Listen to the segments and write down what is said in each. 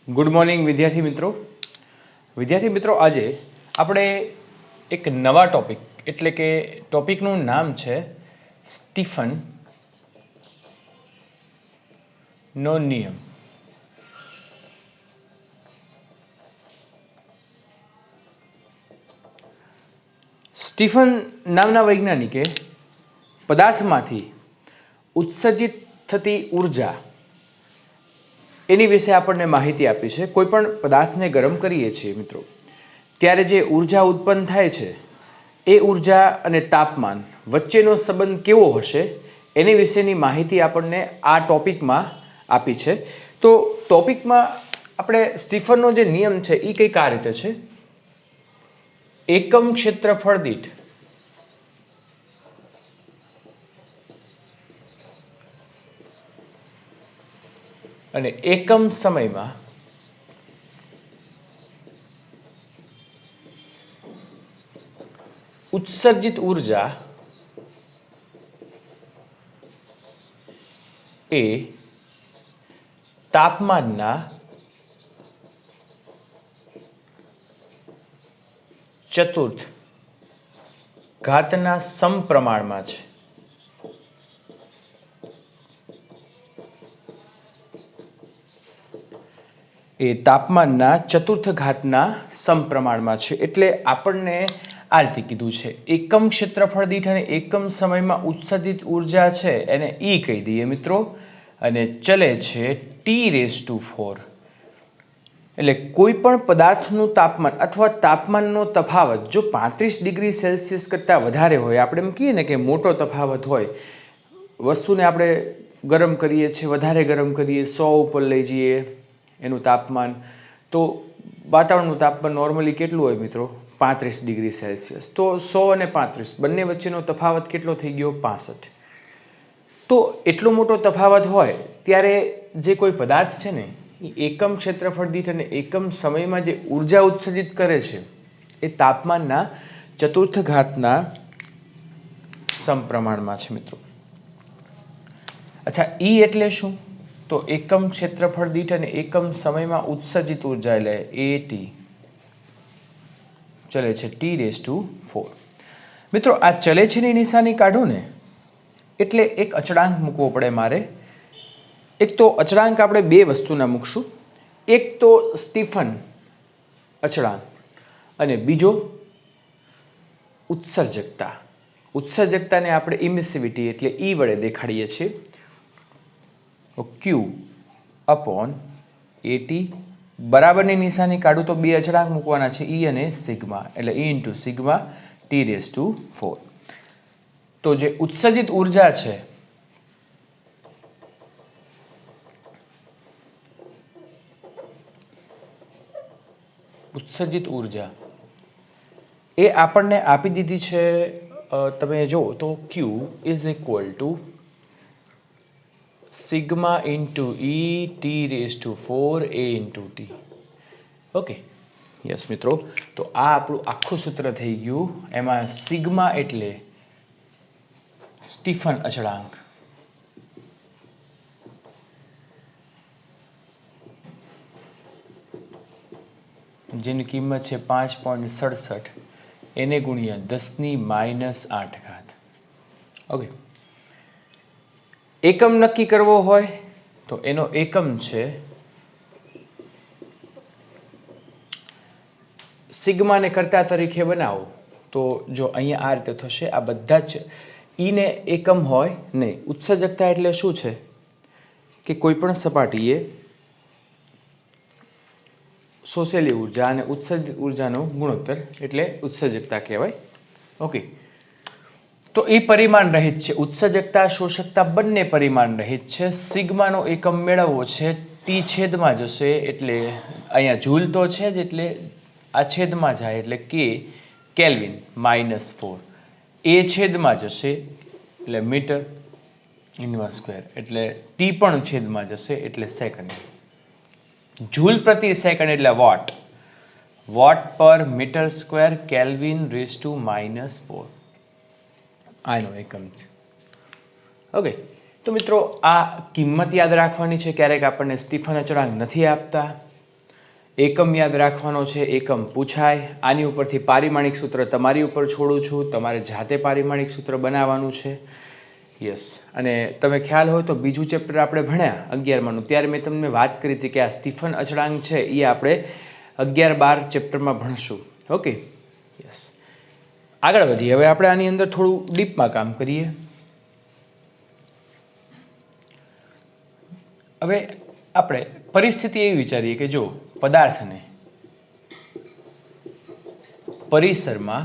Good morning વિદ્યાર્થી મિત્રો આજે આપણે એક નવા ટોપિક એટલે કે ટોપિકનું નામ છે સ્ટીફનનો નિયમ. સ્ટીફન નામના વૈજ્ઞાનિકે પદાર્થમાંથી ઉત્સર્જિત થતી ઉર્જા એની વિશે આપણને માહિતી આપી છે. કોઈ પણ પદાર્થને ગરમ કરીએ છીએ મિત્રો ત્યારે જે ઉર્જા ઉત્પન્ન થાય છે એ ઉર્જા અને તાપમાન વચ્ચેનો સંબંધ કેવો હશે એની વિશેની માહિતી આપણને આ ટોપિકમાં આપી છે. તો ટોપિકમાં આપણે સ્ટીફનનો જે નિયમ છે એ કંઈક આ રીતે છે. એકમ ક્ષેત્રફળ દીઠ અને એકમ સમયમાં ઉત્સર્જિત ઉર્જા એ તાપમાનના ચતુર્થ ઘાતના સમપ્રમાણમાં છે. એ તાપમાનના ચતુર્થ ઘાતના સમપ્રમાણમાં છે. એટલે આપણને આ રીતે કીધું છે એકમ ક્ષેત્રફળ દીઠ અને એકમ સમયમાં ઉત્સર્જિત ઉર્જા છે એને E કહી દઈએ મિત્રો, અને ચલે છે T⁴. એટલે કોઈ પણ પદાર્થનું તાપમાન અથવા તાપમાનનો તફાવત જો 35 ડિગ્રી સેલ્સિયસ કરતાં વધારે હોય, આપણે એમ કહીએ ને કે મોટો તફાવત હોય, વસ્તુને આપણે ગરમ કરીએ છીએ, વધારે ગરમ કરીએ, 100 ઉપર લઈ જઈએ એનું તાપમાન, તો વાતાવરણનું તાપમાન નોર્મલી કેટલું હોય મિત્રો? 35 ડિગ્રી સેલ્સિયસ. તો 100 અને 35 બંને વચ્ચેનો તફાવત કેટલો થઈ ગયો? 65. તો એટલો મોટો તફાવત હોય ત્યારે જે કોઈ પદાર્થ છે ને એ એકમ ક્ષેત્રફળ દીઠ અને એકમ સમયમાં જે ઉર્જા ઉત્સર્જિત કરે છે એ તાપમાનના ચતુર્થ ઘાતના સમપ્રમાણમાં છે મિત્રો. અચ્છા, E એટલે શું? તો એકમ ક્ષેત્રફળ દીઠ અને એકમ સમયમાં ઉત્સર્જિત ઉર્જા એટલે AT ચલે છે T⁴. મિત્રો આ ચલે છે ની નિશાની કાઢું ને એટલે એક અચળાંક મૂકવો પડે મારે. એક તો અચળાંક આપણે બે વસ્તુના મૂકશું. એક તો સ્ટીફન અચળાંક અને બીજો ઉત્સર્જકતા. ઉત્સર્જકતાને આપણે ઇમિસિવિટી એટલે E વડે દેખાડીએ છીએ. Q/AT બરાબરની નિશાની કાઢું તો બે અચળાંક મૂકવાના છે E અને સિગ્મા, એટલે E × સિગ્મા T⁴. તો જે ઉત્સર્જિત ઉર્જા છે એ આપણને આપી દીધી છે. તમે જુઓ તો Q = sigma × E T⁴ A × T. Okay, yes મિત્રો. તો આ આપણું આખું સૂત્ર થઈ ગયું. એમાં સિગ્મા એટલે સ્ટીફન અચળાંક, જેની કિંમત છે 5.67, એને ગુણ્યા 10⁻⁸. ઓકે, એકમ નક્કી કરવો હોય તો એનો એકમ છે સિગ્માને કરતા તરીકે બનાવો તો જો અહીંયા આ રીતે થશે. આ બધા જ E ને એકમ હોય નહીં. ઉત્સર્જકતા એટલે શું છે કે કોઈ પણ સપાટીએ શોષેલી ઉર્જા અને ઉત્સર્જિત ઉર્જાનો ગુણોત્તર એટલે ઉત્સર્જકતા કહેવાય. ઓકે, તો એ પરિમાણ રહિત છે. ઉત્સર્જકતા શોષકતા બંને પરિમાણ રહિત છે. સિગ્માનો એકમ મેળવવો છે, T છેદમાં જશે એટલે અહીંયા જૂલ તો છે જ, એટલે આ છેદમાં જાય એટલે K કેલ્વિન -4. એ છેદમાં જશે એટલે મીટર /², એટલે T પણ છેદમાં જશે એટલે સેકન્ડ. જૂલ પ્રતિ સેકન્ડ એટલે વોટ, વોટ/મીટર² કેલ્વિન (−4) આનો એકમ છે. ઓકે, તો મિત્રો આ કિંમત યાદ રાખવાની છે. ક્યારેક આપણને સ્ટીફન અચળાંક નથી આપતા એકમ યાદ રાખવાનો છે, એકમ પૂછાય. આની ઉપરથી પારિમાણિક સૂત્ર તમારી ઉપર છોડું છું, તમારે જાતે પારિમાણિક સૂત્ર બનાવવાનું છે. યસ. અને તમે ખ્યાલ હોય તો બીજું ચેપ્ટર આપણે ભણ્યા 11માનું, ત્યારે મેં તમને વાત કરી હતી કે આ સ્ટીફન અચળાંક છે એ આપણે 11-12 ચેપ્ટરમાં ભણશું. ઓકે. યસ. આગળ વધીએ. હવે આપણે આની અંદર થોડું ડીપમાં કામ કરીએ. હવે આપણે પરિસ્થિતિ એવી વિચારીએ કે જો પદાર્થને પરિસરમાં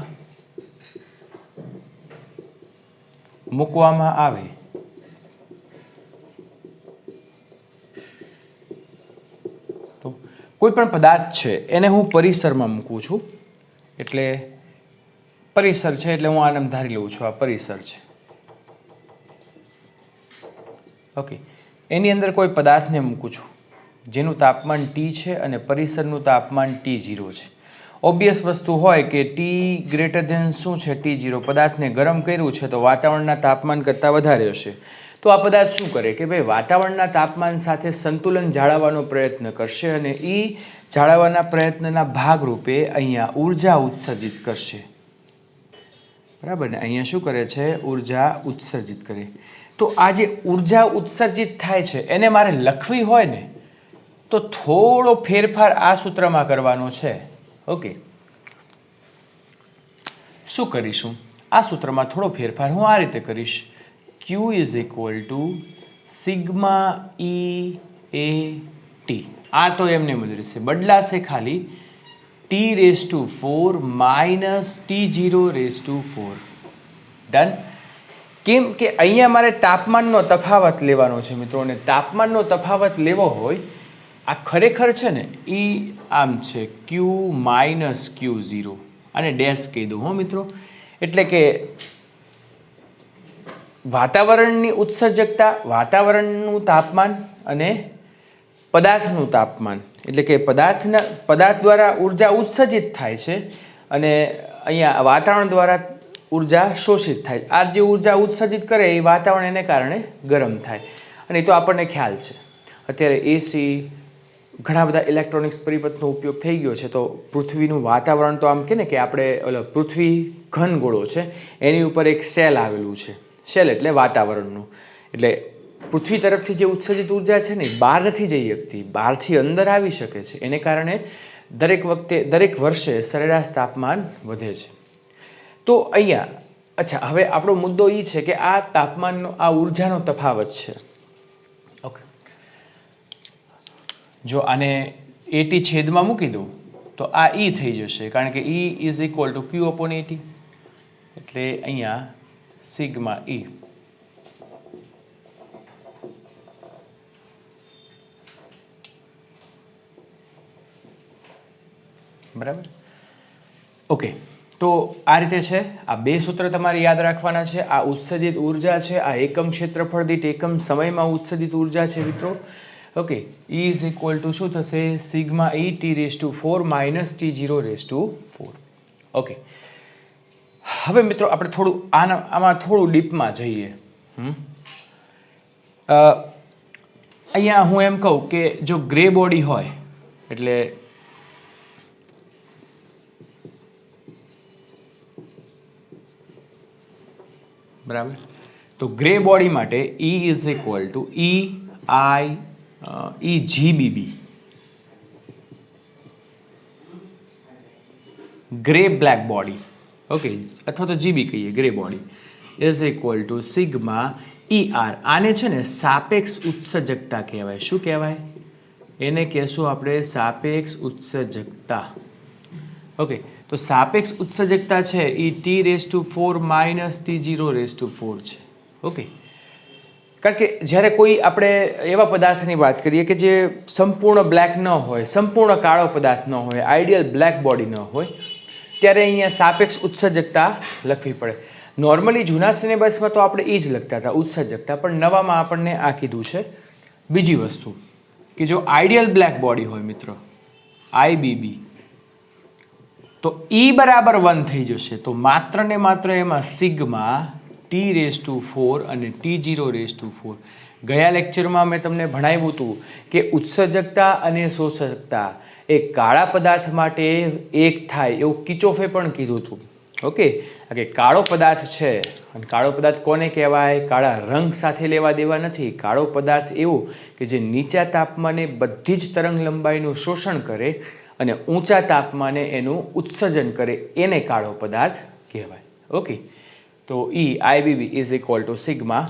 મૂકવામાં આવે તો કોઈ પણ પદાર્થ છે એને હું પરિસરમાં મૂકું છું, એટલે પરિસર છે એટલે હું આને ધારી લઉં છું આ પરિસર છે. ઓકે. એની અંદર કોઈ પદાર્થને મૂકું છું જેનું તાપમાન T છે અને પરિસરનું તાપમાન T0 છે. ઓબ્વિયસ વસ્તુ હોય કે T ગ્રેટર ધેન શું છે T0, પદાર્થને ગરમ કર્યું છે તો વાતાવરણના તાપમાન કરતાં વધારે હશે. તો આ પદાર્થ શું કરે કે ભાઈ વાતાવરણના તાપમાન સાથે સંતુલન જાળવવાનો પ્રયત્ન કરશે અને એ જાળવવાના પ્રયત્નના ભાગરૂપે અહીંયા ઉર્જા ઉત્સર્જિત કરશે. બરાબર ને? અહીંયા શું કરે છે? ઉર્જા ઉત્સર્જિત કરે. તો આ જે ઉર્જા ઉત્સર્જિત થાય છે એને મારે લખવી હોય ને તો થોડો ફેરફાર આ સૂત્રમાં કરવાનો છે. ઓકે. શું કરીશું? આ સૂત્રમાં થોડો ફેરફાર હું આ રીતે કરીશ. Q is equal to sigma E A T. આ તો એમને જ રહેશે, બદલાશે ખાલી T⁴ માઇનસ T⁴. ડન. કેમ કે અહીંયા મારે તાપમાનનો તફાવત લેવાનો છે મિત્રો, અને તાપમાનનો તફાવત લેવો હોય આ ખરેખર છે ને એ આમ છે Q માઇનસ Q0, અને ડેશ કહી દઉં હો મિત્રો. એટલે કે વાતાવરણની ઉત્સર્જકતા, વાતાવરણનું તાપમાન અને પદાર્થનું તાપમાન, એટલે કે પદાર્થ દ્વારા ઉર્જા ઉત્સર્જિત થાય છે અને અહીંયા વાતાવરણ દ્વારા ઉર્જા શોષિત થાય. આ જે ઉર્જા ઉત્સર્જિત કરે એ વાતાવરણ એને કારણે ગરમ થાય. અને એ તો આપણને ખ્યાલ છે. અત્યારે એસી, ઘણા બધા ઇલેક્ટ્રોનિક્સ પરિપથનો ઉપયોગ થઈ ગયો છે. તો પૃથ્વીનું વાતાવરણ તો આમ કે આપણે પૃથ્વી ઘન ગોળો છે, એની ઉપર એક સેલ આવેલું છે. સેલ એટલે વાતાવરણનું. એટલે પૃથ્વી તરફથી જે ઉત્સર્જિત ઉર્જા છે ને એ બહાર નથી જઈ શકતી, બહારથી અંદર આવી શકે છે. એને કારણે દરેક વર્ષે સરેરાશ તાપમાન વધે છે. તો અહીંયા અચ્છા, હવે આપણો મુદ્દો એ છે કે આ તાપમાનનો, આ ઉર્જાનો તફાવત છે. ઓકે. જો આને AT છેદમાં મૂકી દઉં તો આ E થઈ જશે, કારણ કે E is equal two Q/AT. એટલે અહીંયા સિગ્મા E. બરાબર. ઓકે. તો આ રીતે છે. આ બે સૂત્ર તમારે યાદ રાખવાના છે. આ ઉત્સર્જિત ઉર્જા છે, આ એકમ ક્ષેત્રફળ દીઠ એકમ સમયમાં ઉત્સર્જિત ઉર્જા છે મિત્રો. Okay. E is equal two શું થશે? Sigma E T⁴ minus T⁴. Okay. હવે મિત્રો આપણે થોડું આમાં થોડું ડીપમાં જઈએ. અહીંયા હું એમ કહું કે જો ગ્રે બોડી હોય, એટલે બરાબર, તો ગ્રે બોડી માટે E is equal two EGBB. Grey black body, okay, અથવા તો GB કહીએ, grey body is equal to sigma ER. આને છે ને સાપેક્ષ ઉત્સર્જકતા કહેવાય. શું કહેવાય? એને કહેશું આપણે સાપેક્ષ ઉત્સર્જકતા. ઓકે. તો સાપેક્ષ ઉત્સર્જકતા છે એ T⁴ માઇનસ T⁴ છે. ઓકે. કારણ કે જ્યારે કોઈ આપણે એવા પદાર્થની વાત કરીએ કે જે સંપૂર્ણ બ્લેક ન હોય, સંપૂર્ણ કાળો પદાર્થ ન હોય, આઈડિયલ બ્લેક બોડી ન હોય, ત્યારે અહીંયા સાપેક્ષ ઉત્સર્જકતા લખવી પડે. નોર્મલી જૂના સિલેબસમાં તો આપણે એ જ લખતા હતા ઉત્સર્જકતા, પણ નવામાં આપણને આ કીધું છે. બીજી વસ્તુ કે જો આઈડિયલ બ્લેક બોડી હોય મિત્રો, IBB, તો E બરાબર 1 થઈ જશે. તો માત્ર ને માત્ર એમાં સિગ્મા T⁴ અને T⁴. ગયા લેક્ચરમાં મેં તમને ભણાવ્યું હતું કે ઉત્સર્જકતા અને શોષકતા એ કાળા પદાર્થ માટે એક થાય એવું કિર્ચોફે પણ કીધું હતું. ઓકે, કે કાળો પદાર્થ છે, અને કાળો પદાર્થ કોને કહેવાય? કાળા રંગ સાથે લેવા દેવા નથી. કાળો પદાર્થ એવો કે જે નીચા તાપમાને બધી જ તરંગ લંબાઈનું શોષણ કરે અને ઊંચા તાપમાને એનું ઉત્સર્જન કરે, એને કાળો પદાર્થ કહેવાય. ઓકે, તો આઈબીબી ઇઝ ઇક્વલ ટુ સિગ્મા,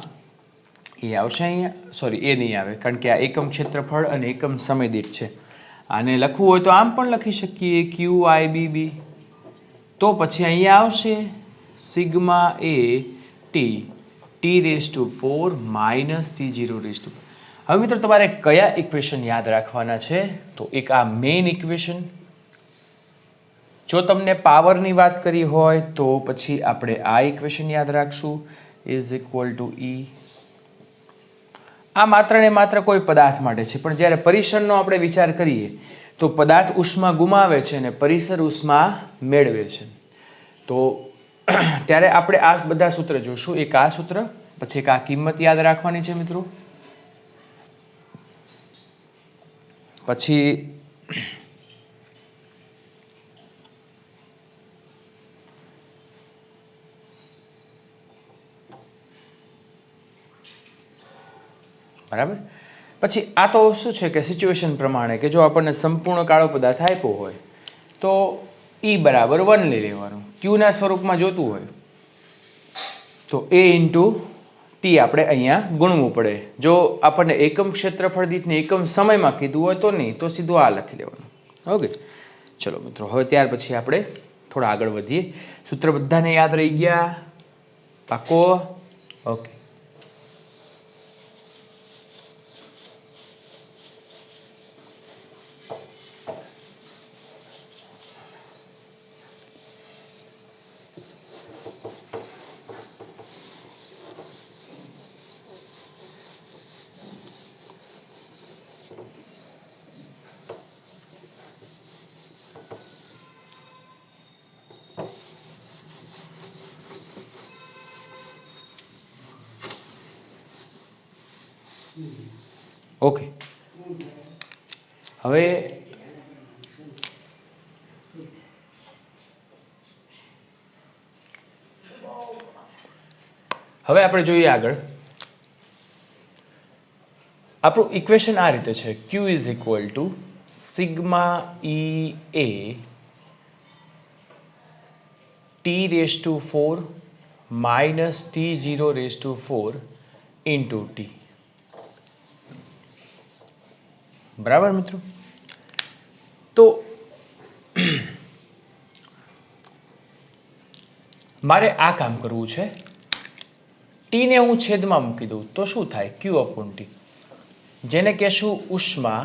એ આવશે અહીંયા, સોરી એ નહીં આવે કારણ કે આ એકમ ક્ષેત્રફળ અને એકમ સમય દીઠ છે. આને લખવું હોય તો આમ પણ લખી શકીએ, ક્યુ આઈબીબી, તો પછી અહીંયા આવશે સિગ્મા એ T⁴ માઇનસ T⁴. હવે મિત્રો તમારે કયા ઇક્વેશન યાદ રાખવાના છે? તો એક આ મેઇન ઇક્વેશન, જો તમને પાવરની વાત કરી હોય તો પછી આપણે આ ઇક્વેશન યાદ રાખશું, ઇઝ ઇક્વલ ટુ E. આ માત્ર ને માત્ર કોઈ પદાર્થ માટે છે, પણ જ્યારે પરિસરનો આપણે વિચાર કરીએ તો પદાર્થ ઉષ્મા ગુમાવે છે અને પરિસર ઉષ્મા મેળવે છે. તો ત્યારે આપણે આ બધા સૂત્ર જોશું. એક આ સૂત્ર, પછી એક આ કિંમત યાદ રાખવાની છે મિત્રો, પછી બરાબર, પછી આ તો શું છે કે સિચ્યુએશન પ્રમાણે, કે જો આપણને સંપૂર્ણ કાળો પદાર્થ આપ્યો હોય તો E બરાબર 1 લઈ લેવાનું. ક્યુના સ્વરૂપમાં જોતું હોય તો A ઇન્ટુ T આપણે અહીંયા ગુણવું પડે. જો આપણને એકમ ક્ષેત્રફળ દીઠને એકમ સમયમાં કીધું હોય તો નહીં, તો સીધું આ લખી લેવાનું. ઓકે, ચલો મિત્રો, હવે ત્યાર પછી આપણે થોડા આગળ વધીએ. સૂત્ર બધાને યાદ રહી ગયા? પાકો? ઓકે, ઓકે, હવે આપણે જોઈએ આગળ. આપણું ઇક્વેશન આ રીતે છે, Q is equal to sigma E A T⁴ minus T⁴ into T. બરાબર મિત્રો? તો મારે આ કામ કરવું છે. ટીને હું છેદમાં મૂકી દઉં તો શું થાય? Q/T, જેને કહેશું ઉષ્મા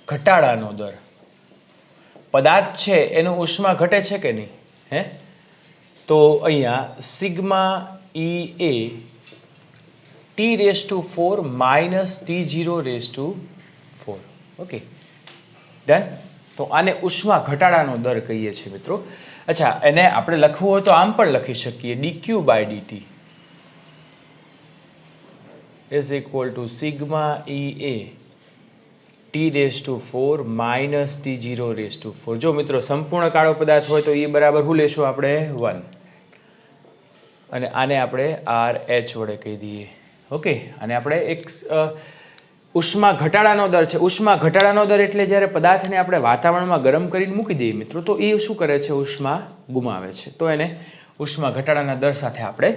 ઘટાડાનો દર. પદાર્થ છે એનું ઉષ્મા ઘટે છે કે નહીં? હે, તો અહીંયા sigma E A T⁴ minus T⁴. Okay, done. તો આને ઉષ્મા ઘટાડાનો દર કહીએ છીએ મિત્રો. અચ્છા, એને આપણે લખવું હોય તો આમ પણ લખી શકીએ, dQ/dt is equal to sigma E A T⁴ minus T⁴. જો મિત્રો સંપૂર્ણ કાળો પદાર્થ હોય તો એ બરાબર શું લેશું આપણે? 1, અને આને આપણે RH વડે કહી દઈએ. ઓકે, અને આપણે એક ઉષ્મા ઘટાડાનો દર છે. ઉષ્મા ઘટાડાનો દર એટલે જ્યારે પદાર્થને આપણે વાતાવરણમાં ગરમ કરીને મૂકી દઈએ મિત્રો, તો એ શું કરે છે? ઉષ્મા ગુમાવે છે. તો એને ઉષ્મા ઘટાડાના દર સાથે આપણે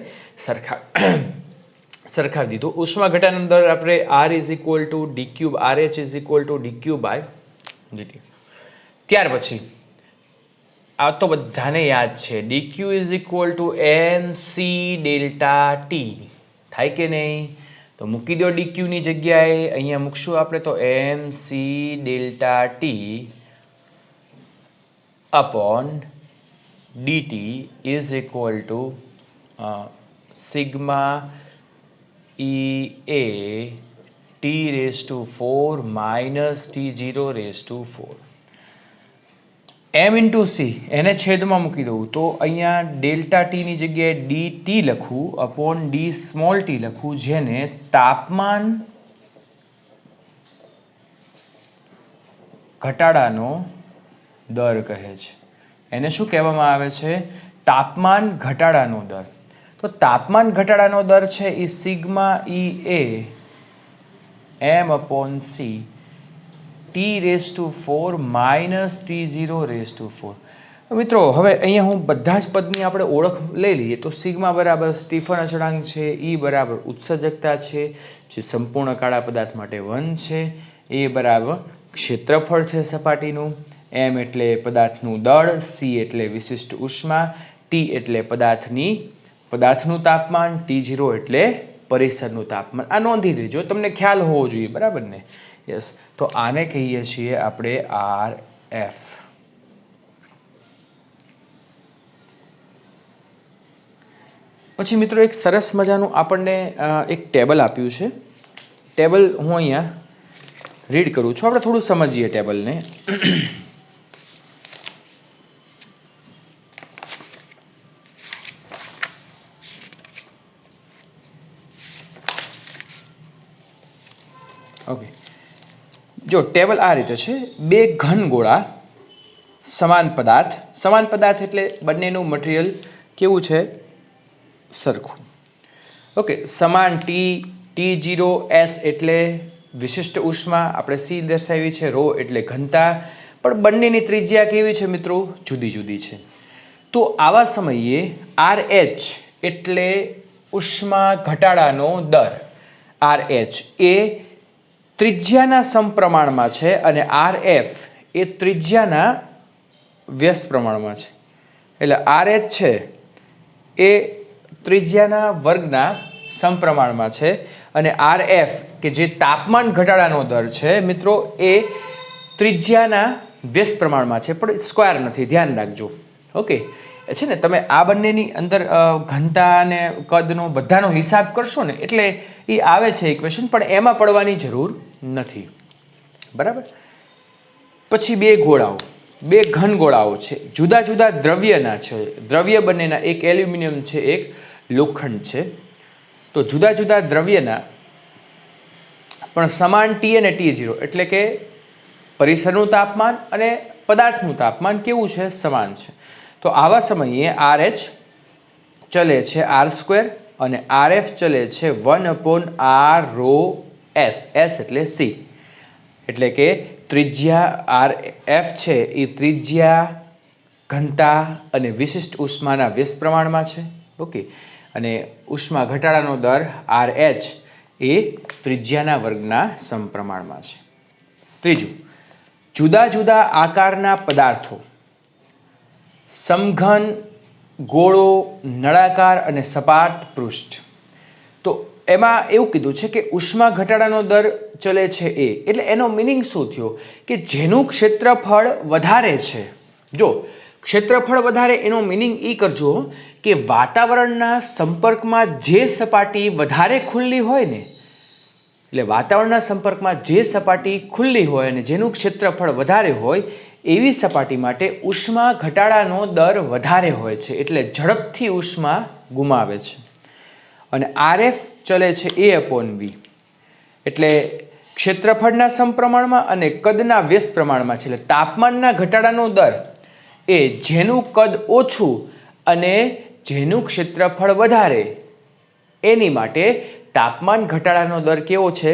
સરખાવી દીધું. ઉષ્મા ઘટાડાનો દર આપણે R is equal two dQ, RH is equal two dQ/dt. ત્યાર પછી આ તો બધાને યાદ છે, dQ is equal two mc delta T. થાય કે નહીં? તો મૂકી દો dQ ની જગ્યાએ, અહીંયા મૂકશું આપણે તો mc delta T upon dt is equal to sigma E A T⁴ minus T⁴. m into C એને છેદમાં મૂકી દઉં તો અહીંયા ડેલ્ટા ટીની જગ્યાએ dt લખું અપોન d⁻t લખું, જેને તાપમાન ઘટાડાનો દર કહે છે. એને શું કહેવામાં આવે છે? તાપમાન ઘટાડાનો દર. તો તાપમાન ઘટાડાનો દર છે એ સિગ્મા ઈ એ m/c T⁴ માઇનસ T⁴. મિત્રો હવે અહીંયા હું બધા જ પદની આપણે ઓળખ લઈ લઈએ. તો સિગ્મા બરાબર સ્ટીફન અચળાંક છે, ઈ બરાબર ઉત્સર્જકતા છે જે સંપૂર્ણ કાળા પદાર્થ માટે 1 છે, એ બરાબર ક્ષેત્રફળ છે સપાટીનું, m એટલે પદાર્થનું દળ, c એટલે વિશિષ્ટ ઉષ્મા, t એટલે પદાર્થનું તાપમાન, T0 એટલે પરિસરનું તાપમાન. આ નોંધી લેજો, તમને ખ્યાલ હોવો જોઈએ, બરાબર ને? યસ. તો આને કહીએ છીએ આપણે RF. પછી મિત્રો એક સરસ મજાનું આપણને એક ટેબલ આપ્યું છે. ટેબલ હું અહીંયા રીડ કરું છું, આપણે થોડું સમજીએ ટેબલને. ઓકે, જો ટેબલ આ રીતે છે. બે ઘન ગોળા, સમાન પદાર્થ એટલે બંનેનું મટીરિયલ કેવું છે? સરખું. ઓકે, સમાન T0 S એટલે વિશિષ્ટ ઉષ્મા, આપણે C દર્શાવી છે, ρ એટલે ઘનતા, પણ બંનેની ત્રિજ્યા કેવી છે મિત્રો? જુદી જુદી છે. તો આવા સમયે RH એટલે ઉષ્મા ઘટાડાનો દર, RH એ ત્રિજ્યાના સમપ્રમાણમાં છે અને RF એ ત્રિજ્યાના વ્યસ્ત પ્રમાણમાં છે. એટલે RH છે એ ત્રિજ્યાના વર્ગના સમપ્રમાણમાં છે અને RF કે જે તાપમાન ઘટાડાનો દર છે મિત્રો એ ત્રિજ્યાના વ્યસ્ત પ્રમાણમાં છે, પણ સ્ક્વેર નથી, ધ્યાન રાખજો. ઓકે, છે ને, તમે આ બંનેની અંદર ઘનતા અને કદનો બધાનો હિસાબ કરશો ને એટલે એ આવે છે ઇક્વેશન, પણ એમાં પડવાની જરૂર નથી, બરાબર? પછી બે ઘન ગોળાઓ છે, જુદા જુદા દ્રવ્યના છે. દ્રવ્ય બંનેના, એક એલ્યુમિનિયમ છે, એક લોખંડ છે. તો જુદા જુદા દ્રવ્યના પણ સમાન T અને T0 એટલે કે પરિસરનું તાપમાન અને પદાર્થનું તાપમાન કેવું છે? સમાન છે. તો આવા સમયે RH ચલે છે R² અને RF ચલે છે 1/r⁻S. S એટલે C, એટલે કે ત્રિજ્યા RF છે એ ત્રિજ્યા, ઘનતા અને વિશિષ્ટ ઉષ્માના વ્યસ્ત પ્રમાણમાં છે. ઓકે, અને ઉષ્મા ઘટાડાનો દર RH એ ત્રિજ્યાના વર્ગના સમપ્રમાણમાં છે. ત્રીજું, જુદા જુદા આકારના પદાર્થો, સમઘન, ગોળો, નળાકાર અને સપાટ પૃષ્ઠ. તો એમાં એવું કીધું છે કે ઉષ્મા ઘટાડાનો દર ચલે છે એ, એટલે એનો મિનિંગ શું થયો? કે જેનું ક્ષેત્રફળ વધારે છે. જો ક્ષેત્રફળ વધારે, એનો મિનિંગ એ કરજો કે વાતાવરણના સંપર્કમાં જે સપાટી વધારે ખુલ્લી હોય ને, એટલે વાતાવરણના સંપર્કમાં જે સપાટી ખુલ્લી હોય અને જેનું ક્ષેત્રફળ વધારે હોય એવી સપાટી માટે ઉષ્મા ઘટાડાનો દર વધારે હોય છે, એટલે ઝડપથી ઉષ્મા ગુમાવે છે. અને RF ચલે છે A/V, એટલે ક્ષેત્રફળના સમપ્રમાણમાં અને કદના વ્યસ્ત પ્રમાણમાં છે. એટલે તાપમાનના ઘટાડાનો દર એ જેનું કદ ઓછું અને જેનું ક્ષેત્રફળ વધારે એની માટે તાપમાન ઘટાડાનો દર કેવો છે?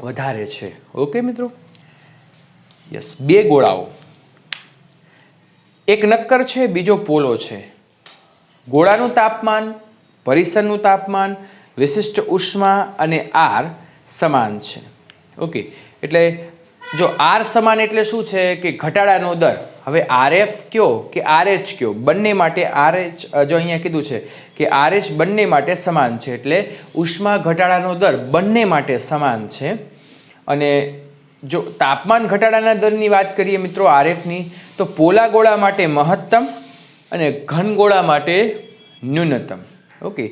વધારે છે. ઓકે મિત્રો? યસ. બે ગોળાઓ, એક નક્કર છે, બીજો પોલો છે. ગોળાનું તાપમાન, પરિસરનું તાપમાન, વિશિષ્ટ ઉષ્મા અને R સમાન છે. ઓકે, એટલે જો R સમાન એટલે શું છે? કે ઘટાડાનો દર. હવે RF કયો કે RH કયો, બંને માટે RH, જો અહીંયા કીધું છે કે RH બંને માટે સમાન છે, એટલે ઉષ્મા ઘટાડાનો દર બંને માટે સમાન છે. અને જો તાપમાન ઘટાડાના દરની વાત કરીએ મિત્રો RFની, તો પોલા ગોળા માટે મહત્તમ અને ઘન ગોળા માટે ન્યૂનતમ. ઓકે,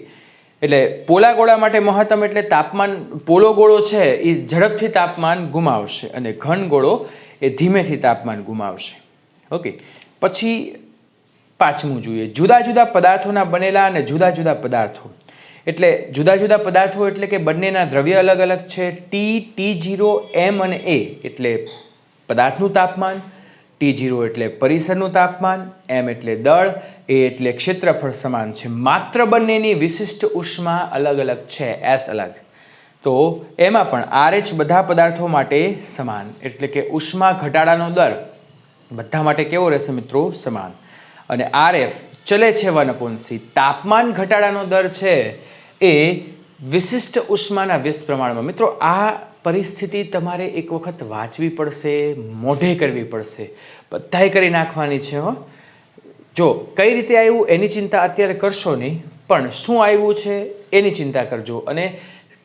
એટલે પોલા ગોળા માટે મહત્તમ એટલે તાપમાન, પોલો ગોળો છે એ ઝડપથી તાપમાન ગુમાવશે અને ઘન ગોળો એ ધીમેથી તાપમાન ગુમાવશે. ઓકે, પછી પાંચમું જોઈએ, જુદા જુદા પદાર્થોના બનેલા અને જુદા જુદા પદાર્થો. એટલે જુદા જુદા પદાર્થો એટલે કે બંનેના દ્રવ્ય અલગ અલગ છે. T, T0, M અને A એટલે પદાર્થનું તાપમાન, T0 એટલે પરિસરનું તાપમાન, M એટલે દળ, A એટલે ક્ષેત્રફળ સમાન છે, માત્ર બંનેની વિશિષ્ટ ઉષ્મા અલગ અલગ છે, S અલગ. તો એમાં પણ RH બધા પદાર્થો માટે સમાન, એટલે કે ઉષ્મા ઘટાડાનો દર બધા માટે કેવો રહેશે મિત્રો? સમાન. અને RF ચલે છે 1/c, તાપમાન ઘટાડાનો દર છે એ વિશિષ્ટ ઉષ્માના વ્યસ્ત પ્રમાણમાં. મિત્રો આ પરિસ્થિતિ તમારે એક વખત વાંચવી પડશે, મોઢે કરવી પડશે, બધાય કરી નાખવાની છે હો. જો કઈ રીતે આવ્યું એની ચિંતા અત્યારે કરશો નહીં, પણ શું આવ્યું છે એની ચિંતા કરજો, અને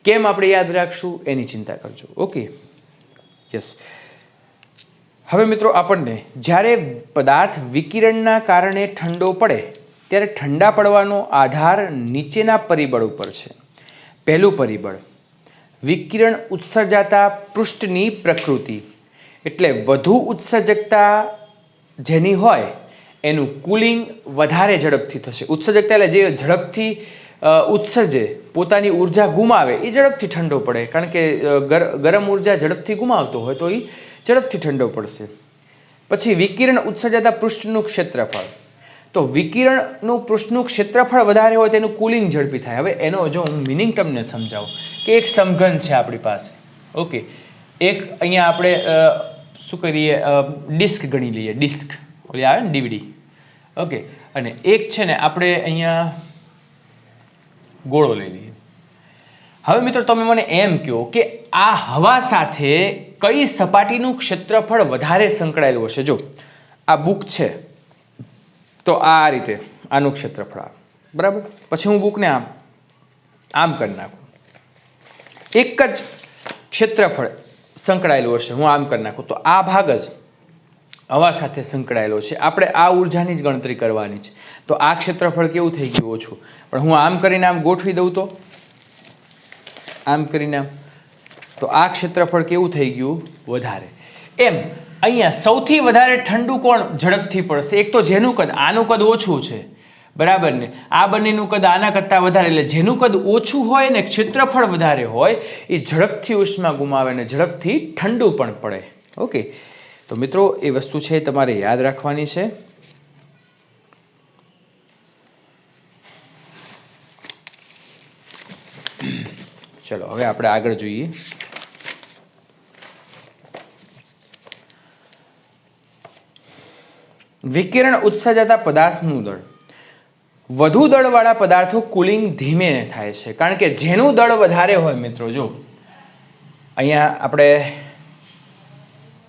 કેમ આપણે યાદ રાખશું એની ચિંતા કરજો. Okay, yes. હવે મિત્રો આપણને જ્યારે પદાર્થ વિકિરણના કારણે ઠંડો પડે ત્યારે ઠંડા પડવાનો આધાર નીચેના પરિબળ ઉપર છે. પહેલું પરિબળ, વિકિરણ ઉત્સર્જાતા પૃષ્ઠની પ્રકૃતિ, એટલે વધુ ઉત્સર્જકતા જેની હોય એનું કુલિંગ વધારે ઝડપથી થશે. ઉત્સર્જકતા એટલે જે ઝડપથી ઉત્સર્જે, પોતાની ઉર્જા ગુમાવે એ ઝડપથી ઠંડો પડે, કારણ કે ગરમ ઉર્જા ઝડપથી ગુમાવતો હોય તો એ ઝડપથી ઠંડો પડશે. પછી વિકિરણ ઉત્સર્જાતા પૃષ્ઠનું ક્ષેત્રફળ, તો વિકિરણનું પૃષ્ઠનું ક્ષેત્રફળ વધારે હોય તેનું કુલિંગ ઝડપી થાય. હવે એનો જો હું મિનિંગ તમને સમજાવું કે એક સમઘન છે આપણી પાસે. ઓકે, એક અહીંયા આપણે શું કરીએ, ડિસ્ક ગણી લઈએ, ડિસ્ક ઓલી આવે ને DVD. ઓકે, અને એક છે ને આપણે અહીંયા ગોળો લઈ લઈએ. હવે મિત્રો તમે મને એમ કહો કે આ હવા સાથે કઈ સપાટીનું ક્ષેત્રફળ વધારે સંકળાયેલું હશે? જો આ બુક છે તો આ રીતે આનું ક્ષેત્રફળ, બરાબર. પછી હું બુકને આમ કરી નાખું, એક જ ક્ષેત્રફળ સંકળાયેલું હશે. હું આમ કરી નાખું તો આ ભાગ જ હવા સાથે સંકળાયેલો છે. આપણે આ ઉર્જાની જ ગણતરી કરવાની છે. તો આ ક્ષેત્રફળ કેવું થઈ ગયું? ઓછું. પણ હું આમ કરીને આમ ગોઠવી દઉં તો આમ કરીને આમ, તો આ ક્ષેત્રફળ કેવું થઈ ગયું? વધારે. એમ અહીંયા સૌથી વધારે ઠંડુ કોણ ઝડપથી પડશે? એક તો જેનું કદ, આનું કદ ઓછું છે, બરાબર ને, આ બંનેનું કદ આના કરતાં વધારે, એટલે જેનું કદ ઓછું હોય ને ક્ષેત્રફળ વધારે હોય એ ઝડપથી ઉષ્મા ગુમાવે ને ઝડપથી ઠંડુ પણ પડે. ઓકે, તો મિત્રો એ વસ્તુ છે તમારે યાદ રાખવાની છે. ચલો હવે આપણે આગળ જોઈએ. વિકિરણ ઉત્સર્જાતા પદાર્થનું દળ. વધુ દળવાળા પદાર્થો કુલિંગ ધીમે થાય છે, કારણ કે જેનું દળ વધારે હોય મિત્રો, જો અહીંયા આપણે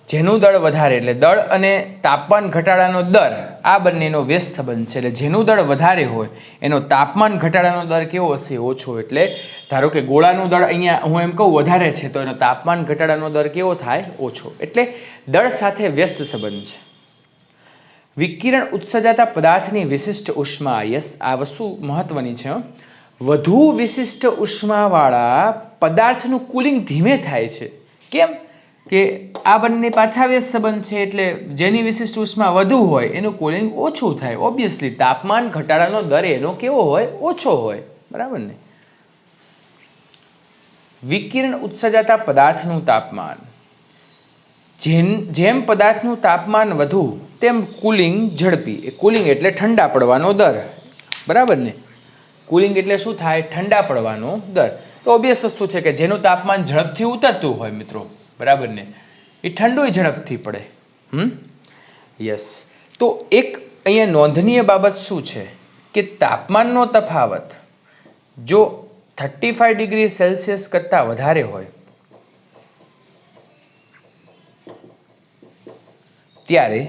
જેનું દળ વધારે, એટલે દળ અને તાપમાન ઘટાડાનો દર આ બંનેનો વ્યસ્ત સંબંધ છે. એટલે જેનું દળ વધારે હોય એનો તાપમાન ઘટાડાનો દર કેવો હશે? ઓછો. એટલે ધારો કે ગોળાનું દળ અહીંયા હું એમ કહું વધારે છે તો એનો તાપમાન ઘટાડાનો દર કેવો થાય? ઓછો. એટલે દળ સાથે વ્યસ્ત સંબંધ છે. વિકિરણ ઉત્સર્જાતા પદાર્થની વિશિષ્ટ ઉષ્મા, યસ આ વસ્તુ મહત્વની છે. વધુ વિશિષ્ટ ઉષ્માવાળા પદાર્થનું કુલિંગ ધીમે થાય છે. કેમ કે આ બંને પાછા વ્યસ્ત સંબંધ છે, એટલે જેની વિશિષ્ટ ઉષ્મા વધુ હોય એનું કુલિંગ ઓછું થાય. ઓબ્વિયસલી તાપમાન ઘટાડાનો દર એનો કેવો હોય? ઓછો હોય, બરાબર ને. વિકિરણ ઉત્સર્જાતા પદાર્થનું તાપમાન, જેમ પદાર્થનું તાપમાન વધુ તેમ કુલિંગ ઝડપી. એ કુલિંગ એટલે ઠંડા પડવાનો દર, બરાબર ને. કુલિંગ એટલે શું થાય? ઠંડા પડવાનો દર. તો ઓબ્વિયસ વસ્તુ છે કે જેનું તાપમાન ઝડપથી ઉતરતું હોય મિત્રો, બરાબર ને, એ ઠંડુ ઝડપથી પડે. યસ. તો એક અહીંયા નોંધનીય બાબત શું છે કે તાપમાનનો તફાવત જો 35 ડિગ્રી સેલ્સિયસ કરતાં વધારે હોય ત્યારે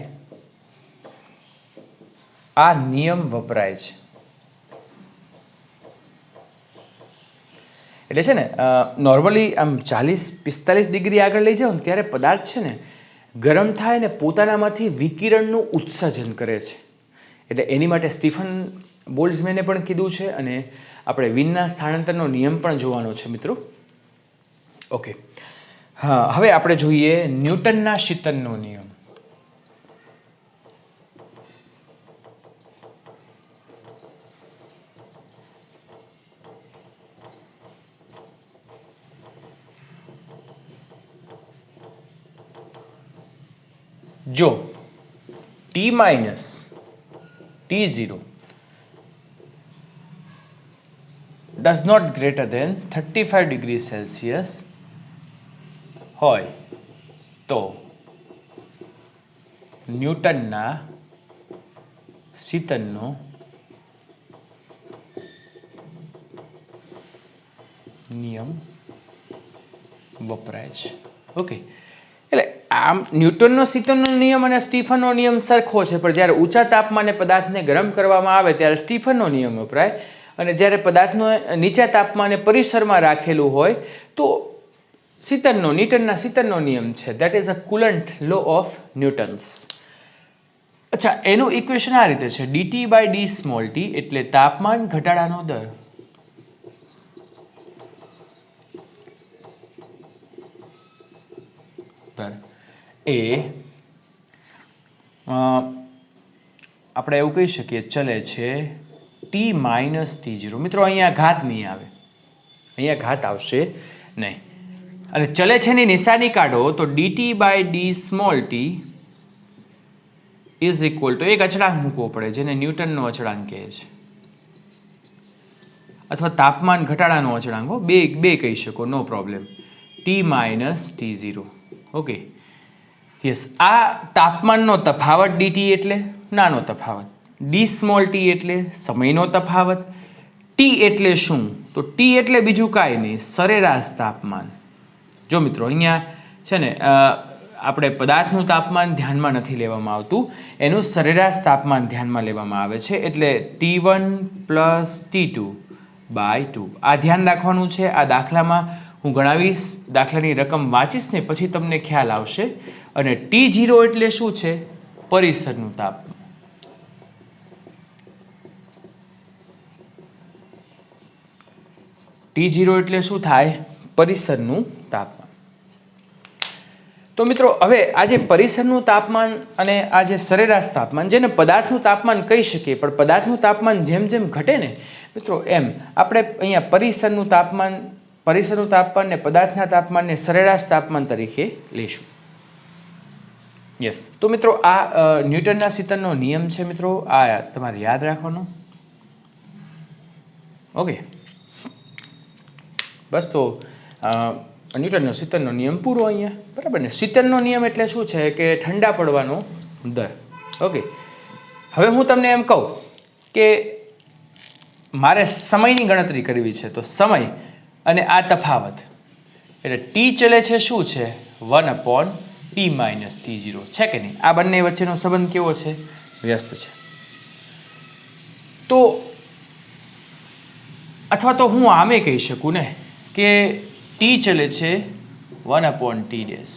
આ નિયમ વપરાય છે. એટલે છે ને નોર્મલી આમ 40-45 ડિગ્રી આગળ લઈ જાઓ ને ત્યારે પદાર્થ છે ને ગરમ થાય ને પોતાનામાંથી વિકિરણનું ઉત્સર્જન કરે છે. એટલે એની માટે સ્ટીફન બોલ્ટ્ઝમેને પણ કીધું છે, અને આપણે વિનના સ્થાનાંતરનો નિયમ પણ જોવાનો છે મિત્રો. ઓકે, હા, હવે આપણે જોઈએ ન્યૂટનના શીતનનો નિયમ. જો T minus T0 does not greater than 35 degrees Celsius હોય તો ન્યૂટનના શીતનનો નિયમ વપરાય છે. ઓકે, એટલે આમ ન્યૂટનનો શીતનનો નિયમ અને સ્ટીફનનો નિયમ સરખો છે, પણ જ્યારે ઊંચા તાપમાને પદાર્થને ગરમ કરવામાં આવે ત્યારે સ્ટીફનનો નિયમ વપરાય, અને જ્યારે પદાર્થનો નીચા તાપમાને પરિસરમાં રાખેલું હોય તો ન્યૂટનના શીતનનો નિયમ છે. That is a coolant law of Newton's. અચ્છા, એનું ઇક્વેશન આ રીતે છે, dt by d small t એટલે તાપમાન ઘટાડાનો દર એ આપણે એવું કહી શકીએ ચલે છે ટી માઇનસ T0. મિત્રો અહીંયા ઘાત નહીં આવે, અહીંયા ઘાત આવશે નહીં, અને ચલે છે ની નિશાની કાઢો તો dt by d small t is equal to એક અચળાંક મૂકવો પડે જેને ન્યૂટનનો અચળાંક કહે છે, અથવા તાપમાન ઘટાડાનો અચળાંક, બે કહી શકો, no problem, T minus T0. Okay, yes, આ તાપમાનનો તફાવત dt એટલે નાનો તફાવત, ડી સ્મોલ ટી એટલે સમયનો તફાવત, ટી એટલે શું? તો ટી એટલે બીજું કાંઈ નહીં, સરેરાશ તાપમાન. જો મિત્રો અહીંયા છે ને આપણે પદાર્થનું તાપમાન ધ્યાનમાં નથી લેવામાં આવતું, એનું સરેરાશ તાપમાન ધ્યાનમાં લેવામાં આવે છે, એટલે T1 પ્લસ T2 બાય 2. આ ધ્યાન રાખવાનું છે. આ દાખલામાં હું ગણાવીશ, દાખલાની રકમ વાંચીશ ને પછી તમને ખ્યાલ આવશે. અને T0 એટલે શું છે? પરિસરનું તાપમાન. T0 એટલે શું થાય? પરિસરનું તાપમાન. તો મિત્રો હવે આ જે પરિસરનું તાપમાન અને આ જે સરેરાશ તાપમાન, જેને પદાર્થનું તાપમાન કહી શકીએ, પણ પદાર્થનું તાપમાન જેમ જેમ ઘટે ને મિત્રો એમ આપણે અહીંયા પરિસરનું તાપમાન ને પદાર્થના તાપમાનને સરેરાશ તાપમાન તરીકે લઈશું. યસ, તો મિત્રો આ ન્યૂટનના શીતનનો નિયમ છે મિત્રો, આ તમારે યાદ રાખવાનો. ઓકે, બસ તો ન્યૂટનનો શીતનનો નિયમ પૂરો અહીંયા, બરાબર ને. શીતનનો નિયમ એટલે શું છે કે ઠંડા પડવાનો દર. ઓકે, હવે હું તમને એમ કહું કે મારે સમયની ગણતરી કરવી છે, તો સમય અને આ તફાવત એટલે ટી ચલે છે શું છે? 1/T માઇનસ T0, છે કે નહીં? આ બંને વચ્ચેનો સંબંધ કેવો છે? વ્યસ્ત છે. તો અથવા તો હું આમે કહી શકું ને કે ટી ચલે છે 1/T ડેશ,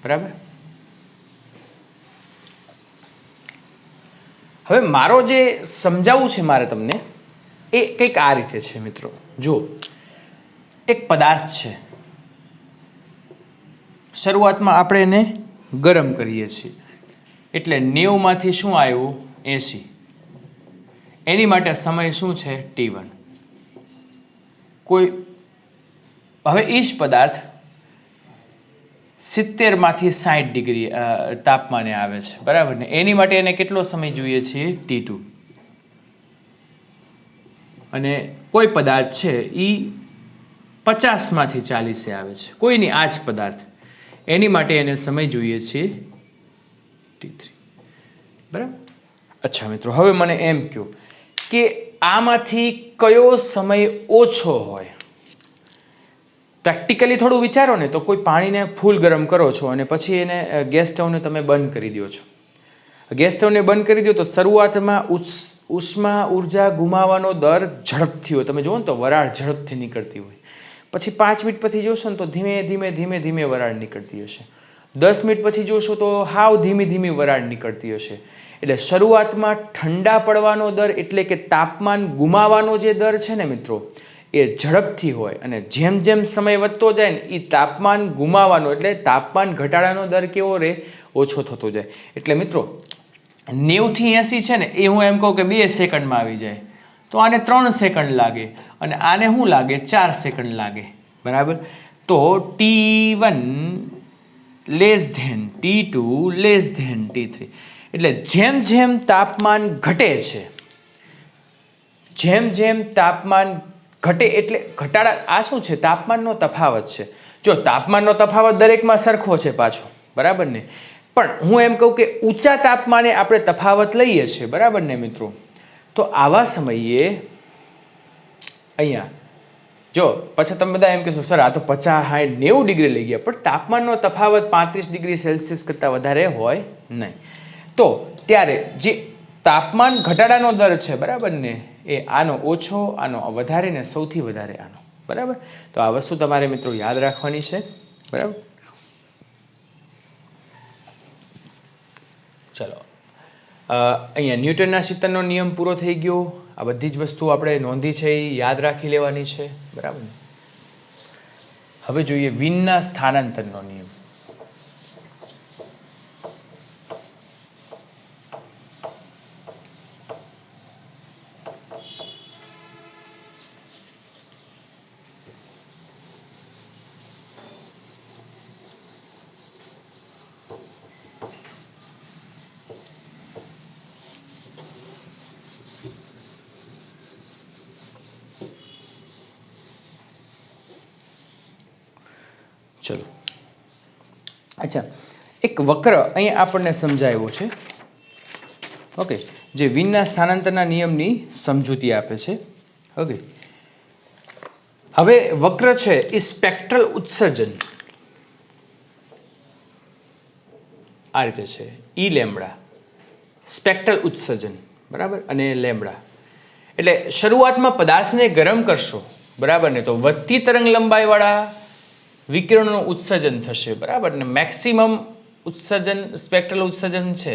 બરાબર. હવે મારો જે સમજાવવું છે મારે તમને એ કંઈક આ રીતે છે મિત્રો. જો એક પદાર્થ છે, શરૂઆતમાં આપણે એને ગરમ કરીએ છીએ, એટલે 90 માંથી શું આવ્યું? 80. એની માટે સમય શું છે? T1. કોઈ હવે એ જ પદાર્થ 70 માંથી 60 ડિગ્રી તાપમાને આવે છે, બરાબર ને. એની માટે એને કેટલો સમય જોઈએ છે? T2. અને કોઈ પદાર્થ છે એ 50 માંથી 40 આવે છે, કોઈની આ જ પદાર્થ, એની માટે એને સમય જોઈએ છે T3, બરાબર. અચ્છા મિત્રો, હવે મને એમ કહો કે આમાંથી કયો સમય ઓછો હોય? પ્રેક્ટિકલી થોડું વિચારો ને તો કોઈ પાણીને ફૂલ ગરમ કરો છો અને પછી એને ગેસ સ્ટવને તમે બંધ કરી દો છો. ગેસ સ્ટવને બંધ કરી દો તો શરૂઆતમાં ઉષ્મા ઉર્જા ગુમાવવાનો દર ઝડપથી હોય, તમે જુઓ ને તો વરાળ ઝડપથી નીકળતી હોય. પછી 5 મિનિટ પછી જોશો ને તો ધીમે ધીમે વરાળ નીકળતી હશે. 10 મિનિટ પછી જોશો તો હાવ ધીમી વરાળ નીકળતી હશે. એટલે શરૂઆતમાં ઠંડા પડવાનો દર એટલે કે તાપમાન ગુમાવવાનો જે દર છે ને મિત્રો, એ ઝડપથી હોય, અને જેમ જેમ સમય વધતો જાય ને એ તાપમાન ગુમાવવાનો એટલે તાપમાન ઘટાડાનો દર કેવો રહે? ઓછો થતો જાય. એટલે મિત્રો 90 થી 80 છે ને એ હું એમ કહું કે 2 સેકન્ડમાં આવી જાય, તો આને 3 સેકન્ડ લાગે, અને આને શું લાગે? 4 સેકન્ડ લાગે, બરાબર. તો T1 less than T2 less than T3 એટલે જેમ જેમ તાપમાન ઘટે છે, જેમ જેમ તાપમાન ઘટે એટલે ઘટાડા, આ શું છે? તાપમાનનો તફાવત છે. જો તાપમાનનો તફાવત દરેકમાં સરખો છે પાછો, બરાબર ને, પણ હું એમ કહું કે ઊંચા તાપમાને આપણે તફાવત લઈએ છીએ, બરાબર ને મિત્રો. તો આવા સમયે અહીંયા જો પછી તમે બધા એમ કહેશો સર આ તો 50, 60, 90 ડિગ્રી લઈ ગયા, પણ તાપમાનનો તફાવત 35 ડિગ્રી સેલ્સિયસ કરતાં વધારે હોય નહીં. તો ત્યારે જે તાપમાન ઘટાડાનો દર છે, બરાબર ને, એ આનો ઓછો, આનો વધારે ને સૌથી વધારે આનો, બરાબર. તો આ વસ્તુ તમારે મિત્રો યાદ રાખવાની છે, બરાબર. ચલો અહીંયા ન્યૂટનના શીતળનો નિયમ પૂરો થઈ ગયો. આ બધી જ વસ્તુ આપણે નોંધી છે એ યાદ રાખી લેવાની છે, બરાબર. હવે જોઈએ વિનના સ્થાનાંતરનો નિયમ. ચલો અચ્છા, એક વક્ર અહીંયા આપણને સમજાવ્યો છે, ઓકે, જે વિનના સ્થાનાંતરના નિયમની સમજૂતી આપે છે. ઓકે, હવે વક્ર છે એ સ્પેક્ટ્રલ ઉત્સર્જન આ રીતે છે, ઈ લેમ્બડા સ્પેક્ટ્રલ ઉત્સર્જન, બરાબર, અને લેમ્બડા એટલે શરૂઆતમાં પદાર્થને ગરમ કરશો, બરાબર ને, તો વધતી તરંગ લંબાઈવાળા વિકિરણનું ઉત્સર્જન થશે, બરાબર ને. મેક્સિમમ ઉત્સર્જન સ્પેક્ટ્રલ ઉત્સર્જન છે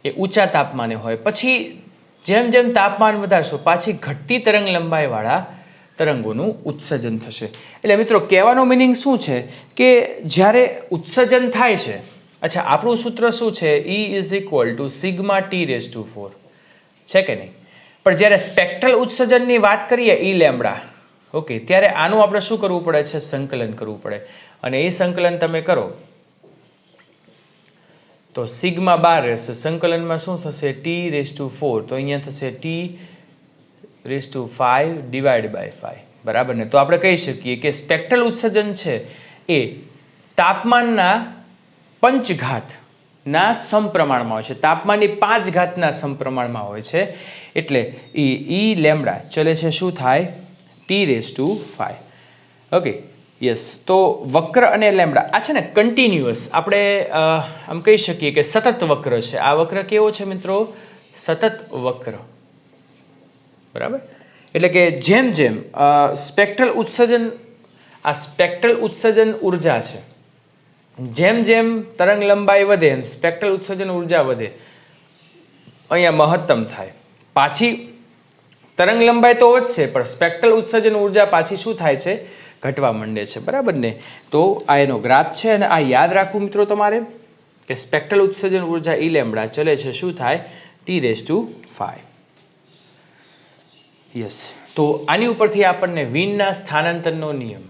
એ ઊંચા તાપમાને હોય. પછી જેમ જેમ તાપમાન વધારશો પાછી ઘટતી તરંગ લંબાઈવાળા તરંગોનું ઉત્સર્જન થશે. એટલે મિત્રો કહેવાનો મિનિંગ શું છે કે જ્યારે ઉત્સર્જન થાય છે, અચ્છા આપણું સૂત્ર શું છે? E = σT⁴ છે કે નહીં? પણ જ્યારે સ્પેક્ટ્રલ ઉત્સર્જનની વાત કરીએ ઈ લેમ્બડા, ઓકે, ત્યારે આનું આપણે શું કરવું પડે છે? સંકલન કરવું પડે. અને એ સંકલન તમે કરો તો સિગ્મા 12 રહેશે. સંકલનમાં શું થશે? T⁴ તો અહીંયા થશે T⁵/5, બરાબર ને. તો આપણે કહી શકીએ કે સ્પેક્ટ્રલ ઉત્સર્જન છે એ તાપમાનના 5 ઘાતના સમપ્રમાણમાં હોય છે, તાપમાનની 5 ઘાતના સમપ્રમાણમાં હોય છે. એટલે ઈ લેમ્બડા ચલે છે શું થાય? T⁵. Okay, yes. તો વક્ર અને લેમ્બડા આ છે ને કન્ટિન્યુઅસ, આપણે આમ કહી શકીએ કે સતત વક્ર છે. આ વક્ર કેવો છે મિત્રો? સતત વક્ર, બરાબર. એટલે કે જેમ જેમ સ્પેક્ટ્રલ ઉત્સર્જન, આ સ્પેક્ટ્રલ ઉત્સર્જન ઉર્જા છે, જેમ જેમ તરંગ લંબાઈ વધે એમ સ્પેક્ટ્રલ ઉત્સર્જન ઉર્જા વધે, અહીંયા મહત્તમ થાય. પાછી તરંગ લંબાઈ તો વધશે પણ સ્પેક્ટ્રલ ઉત્સર્જન ઉર્જા પાછી શું થાય છે? ઘટવા માંડે છે, બરાબર ને. તો આ એનો ગ્રાફ છે અને આ યાદ રાખવું મિત્રો તમારે કે સ્પેક્ટ્રલ ઉત્સર્જન ઉર્જા ઈ લેમ્બડા ચલે છે શું થાય? T⁵. યસ. તો આની ઉપરથી આપણને વિનના સ્થાનાંતરનો નિયમ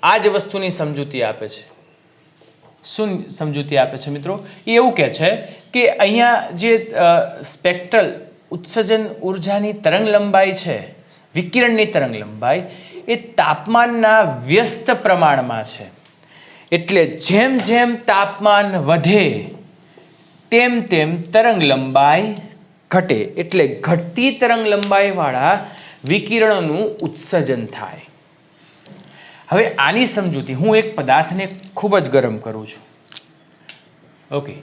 આ જ વસ્તુની સમજૂતી આપે છે. શું સમજૂતી આપે છે મિત્રો? એ એવું કહે છે કે અહીંયા જે સ્પેક્ટ્રલ ઉત્સર્જન ઉર્જાની તરંગ લંબાઈ છે, વિકિરણની તરંગ લંબાઈ, એ તાપમાનના વ્યસ્ત પ્રમાણમાં છે. એટલે જેમ જેમ તાપમાન વધે તેમ તેમ તરંગ લંબાઈ ઘટે, એટલે ઘટતી તરંગ લંબાઈવાળા વિકિરણોનું ઉત્સર્જન થાય. હવે આની સમજૂતી, હું એક પદાર્થને ખૂબ જ ગરમ કરું છું, ઓકે,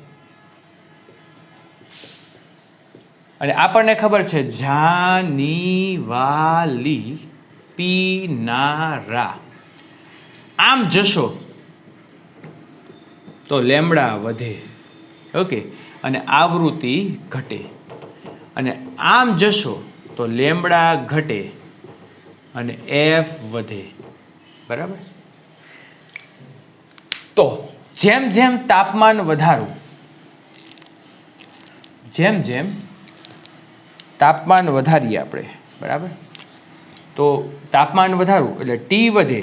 અને આપણને ખબર છે જાનીવાલી પીનારા, આમ જશો તો લેમ્બડા વધે, ઓકે, અને આવૃત્તિ ઘટે, અને આમ જશો તો લેમ્બડા ઘટે અને F વધે, બરાબર. તો જેમ જેમ તાપમાન વધારું, જેમ જેમ તાપમાન વધારીએ આપણે, બરાબર, તો તાપમાન વધારવું એટલે ટી વધે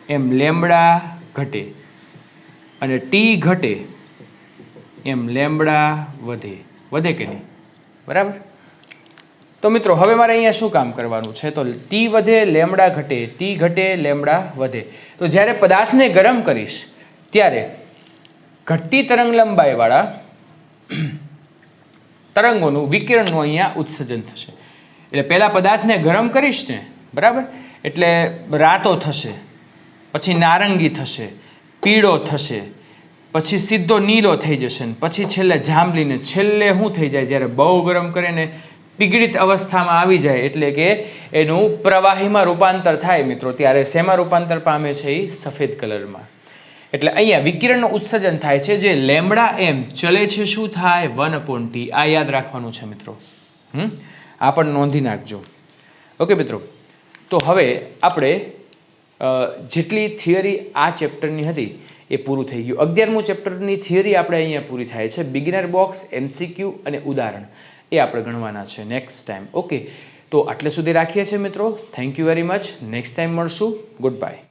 એમ લેમ્બડા ઘટે, અને ટી ઘટે એમ લેમ્બડા વધે. વધે કે નહીં? બરાબર. તો મિત્રો હવે મારે અહીંયા શું કામ કરવાનું છે? તો ટી વધે લેમ્બડા ઘટે, ટી ઘટે લેમ્બડા વધે. તો જ્યારે પદાર્થને ગરમ કરીશ ત્યારે ઘટતી તરંગ લંબાઈવાળા તરંગોનું વિકિરણનું અહીંયા ઉત્સર્જન થશે. એટલે પહેલાં પદાર્થને ગરમ કરીશ ને, બરાબર, એટલે રાતો થશે, પછી નારંગી થશે, પીળો થશે, પછી સીધો નીલો થઈ જશે, ને પછી છેલ્લે જાંબલીને છેલ્લે શું થઈ જાય જ્યારે બહુ ગરમ કરે ને પીગળિત અવસ્થામાં આવી જાય, એટલે કે એનું પ્રવાહીમાં રૂપાંતર થાય મિત્રો, ત્યારે શેમાં રૂપાંતર પામે છે? એ સફેદ કલરમાં. એટલે અહીંયા વિકિરણનું ઉત્સર્જન થાય છે, જે લેમ્બડા એમ ચલે છે શું થાય? 1/T. આ યાદ રાખવાનું છે મિત્રો. આ પણ નોંધી નાખજો. ઓકે મિત્રો, તો હવે આપણે જેટલી થિયરી આ ચેપ્ટરની હતી એ પૂરું થઈ ગયું. 11મું ચેપ્ટરની થિયરી આપણે અહીંયા પૂરી થાય છે. બિગિનર બોક્સ, MCQ અને ઉદાહરણ એ આપણે ગણવાના છે નેક્સ્ટ ટાઈમ. ઓકે, તો આટલે સુધી રાખીએ છીએ મિત્રો. Thank you very much. Next time મળશું. Good by.